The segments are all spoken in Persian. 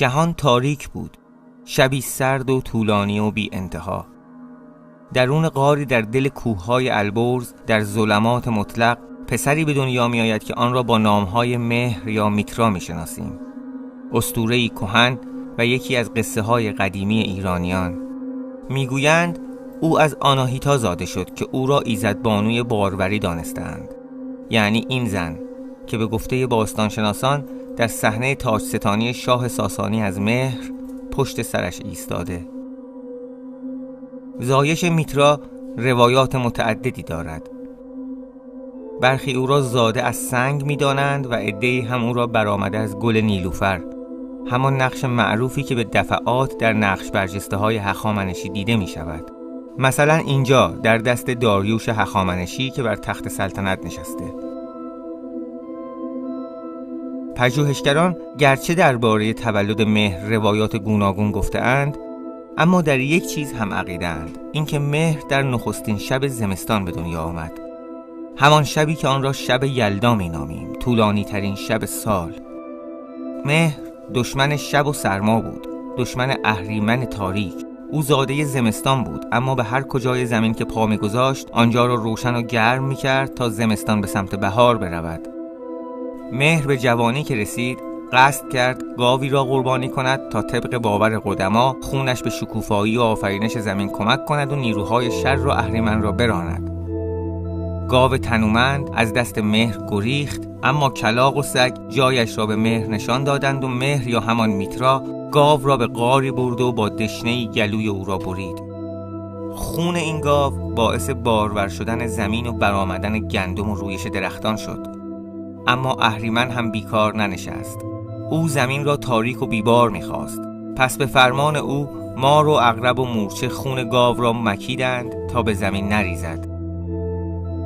جهان تاریک بود، شبی سرد و طولانی و بی انتها. درون غاری در دل کوههای البرز در ظلمات مطلق پسری به دنیا می آید که آن را با نامهای مهر یا میترا می شناسیم. اسطوره‌ای کهن و یکی از قصه های قدیمی ایرانیان. میگویند او از آناهیتا زاده شد که او را ایزدبانوی باروری دانستند، یعنی این زن که به گفته باستانشناسان در صحنه تاجستانی شاه ساسانی از مهر پشت سرش ایستاده. زایش میترا روایات متعددی دارد. برخی او را زاده از سنگ می دانند و عده‌ای هم او را برآمده از گل نیلوفر، همان نقش معروفی که به دفعات در نقش برجسته های هخامنشی دیده می شود. مثلا اینجا در دست داریوش هخامنشی که بر تخت سلطنت نشسته. پژوهشگران گرچه درباره تولد مهر روایات گوناگون گفته‌اند، اما در یک چیز هم عقیده‌اند، اینکه مهر در نخستین شب زمستان به دنیا آمد، همان شبی که آن را شب یلدا می‌نامیم، طولانی ترین شب سال. مهر دشمن شب و سرما بود، دشمن اهریمن تاریک. او زاده زمستان بود، اما به هر کجای زمین که پا می‌گذاشت آنجا را روشن و گرم می‌کرد تا زمستان به سمت بهار برود. مهر به جوانی که رسید قصد کرد گاوی را قربانی کند تا طبق باور قدما خونش به شکوفایی و آفرینش زمین کمک کند و نیروهای شر و اهریمن را براند. گاو تنومند از دست مهر گریخت، اما کلاغ و سگ جایش را به مهر نشان دادند و مهر یا همان میترا گاو را به غاری برد و با دشنه‌ای گلوی او را برید. خون این گاو باعث بارور شدن زمین و برآمدن گندم و رویش درختان شد. اما اهریمن هم بیکار ننشست. او زمین را تاریک و بیبار می‌خواست. پس به فرمان او مار و عقرب و مورچه خون گاو را مکیدند تا به زمین نریزد.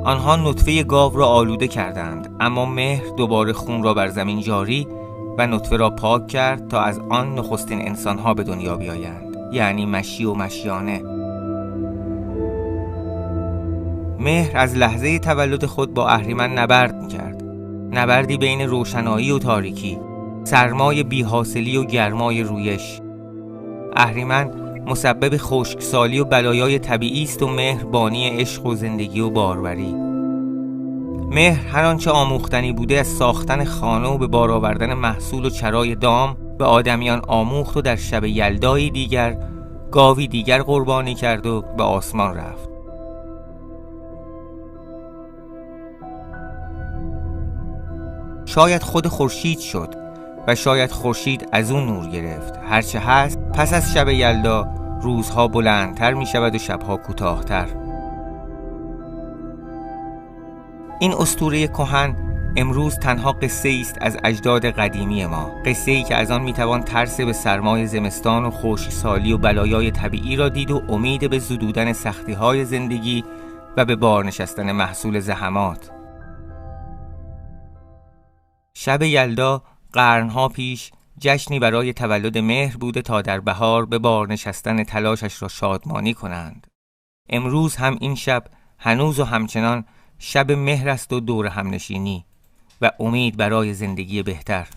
آنها نطفه گاو را آلوده کردند، اما مهر دوباره خون را بر زمین جاری و نطفه را پاک کرد تا از آن نخستین انسان‌ها به دنیا بیایند، یعنی مشی و مشیانه. مهر از لحظه تولد خود با اهریمن نبرد می‌کرد، نبردی بین روشنایی و تاریکی، سرمای بی‌حاصلی و گرمای رویش. اهریمن مسبب خشکسالی و بلایای طبیعی است و مهر بانی عشق و زندگی و باروری. مهر هر آنچه آموختنی بوده از ساختن خانه و به بار آوردن محصول و چرای دام به آدمیان آموخت و در شب یلدایی دیگر گاوی دیگر قربانی کرد و به آسمان رفت. شاید خود خورشید شد و شاید خورشید از اون نور گرفت. هرچه هست پس از شب یلدا روزها بلندتر می شود و شبها کوتاه‌تر. این اسطوره کهن امروز تنها قصه است از اجداد قدیمی ما، قصه‌ای که از آن می توان ترس به سرمای زمستان و خشکسالی و بلایای طبیعی را دید و امید به زدودن سختی‌های زندگی و به بار نشستن محصول زحمات. شب یلدا قرنها پیش جشنی برای تولد مهر بوده تا در بهار به بار نشستن تلاشش را شادمانی کنند. امروز هم این شب هنوز و همچنان شب مهر است و دور همنشینی و امید برای زندگی بهتر.